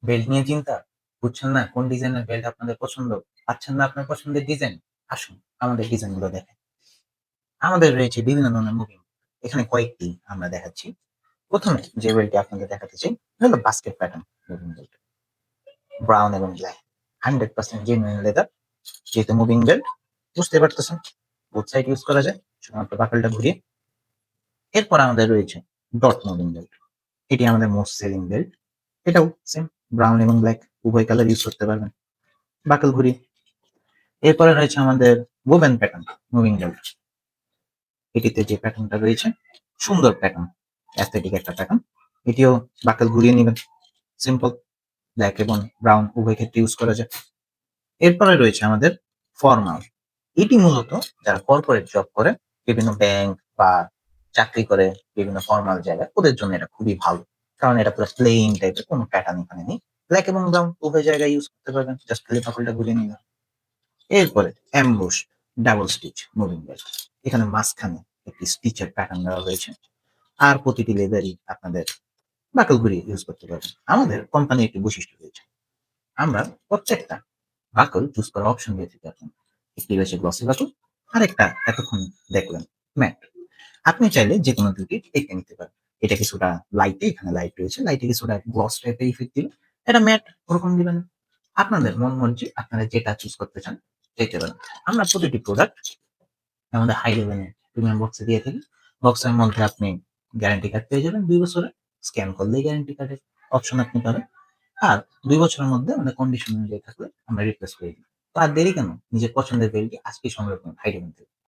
Belt নিয়ে চিন্তা? বুঝছেন না কোন ডিজাইনের বেল্ট আপনাদের পছন্দ? পাচ্ছেন না আপনার পছন্দের ডিজাইন? আসুন আমাদের ডিজাইনগুলো দেখেন। আমাদের রয়েছে বিভিন্ন ধরনের মুভিং। এখানে কয়েকটি আমরা দেখাচ্ছি। ১ম এ যে বেল্টটি আপনাদের দেখাতে চাই, এটা হলো basket pattern moving belt. Brown এবং ব্লাক। 100% genuine leather. যেহেতু মুভিং বেল্ট, বুঝতে পারতেছেন। বোথ সাইড ইউজ করা যায়। শুধুমাত্র বাকলটা ঘুরিয়ে। এরপর আমাদের রয়েছে ডট মুভিং বেল্ট। এটি আমাদের মোস্ট সেলিং বেল্ট। এটাও সেম ব্রাউন এবং ব্লাক উভয় কালার ইউজ করতে পারবেন। বাকল ঘুরিয়ে। এরপরে রয়েছে আমাদের woven প্যাটার্ন মুভিং বেল্ট। এটিতে যে প্যাটার্নটা রয়েছে সুন্দর প্যাটার্ন, অ্যাস্থেটিক একটা প্যাটার্ন। এটিও বাকল ঘুরিয়ে নেবেন। সিম্পল ব্ল্যাক এবং ব্রাউন উভয় ক্ষেত্রে ইউজ করা যায়। এরপরে রয়েছে আমাদের ফর্মাল। এটি মূলত যারা কর্পোরেট জব করে, বিভিন্ন ব্যাংক বা চাকরি করে বিভিন্ন ফর্মাল জায়গায়, ওদের জন্য এটা খুবই ভালো। কারণ এটা পুরো প্লেইন টাইপের, কোনো প্যাটার্ন এখানে নেই। ব্ল্যাক এবং ব্রাউন উভয় জায়গায় ইউজ করতে পারবেন। জাস্ট খালি বাকলটা ঘুরিয়ে নিলেন। এরপরে ambush double stitch moving belt. এখানে মাঝখানে একটি স্টিচের প্যাটার্ন দেওয়া হয়েছে। আর প্রতিটি লেদারই আপনাদের বাকল ঘুরিয়ে ইউজ করতে পারবেন। আমাদের কোম্পানির একটি বৈশিষ্ট্য রয়েছে। আমরা প্রত্যেকটা বাকল চুজ করার অপশন দিয়ে থাকি আপনাকে। একটি রয়েছে গ্লসি বাকল, আরেকটা এতক্ষণ দেখলেন ম্যাট। আপনি চাইলে যেকোনো দুটি টেকে নিতে পারেন। এটা কিছুটা লাইটে, এখানে লাইট রয়েছে। লাইটে কিছুটা গ্লস টাইপের ইফেক্ট দিবে। এটা ম্যাট ওরকম দিবেন। আপনাদের মন মর্জি আপনারা যেটা চুজ করতে চান যেতে পারেন। আমরা প্রতিটি প্রোডাক্ট আমাদের হাই লেভেলের প্রিমিয়াম বক্সে দিয়ে থাকি। বক্সের মধ্যে আপনি গ্যারান্টি কার্ড পেয়ে যাবেন ২ বছরের। স্ক্যান করলেই গ্যারান্টি কার্ডের অপশন আপনি পাবেন। আর ২ বছরের মধ্যে আমাদের কন্ডিশন অনুযায়ী থাকলে আমরা রিপ্লেস করে দিই। তো আর দেরি কেন? নিজের পছন্দের বেল্টটি আজকেই সংগ্রহ করুন হাই লেভেল থেকে।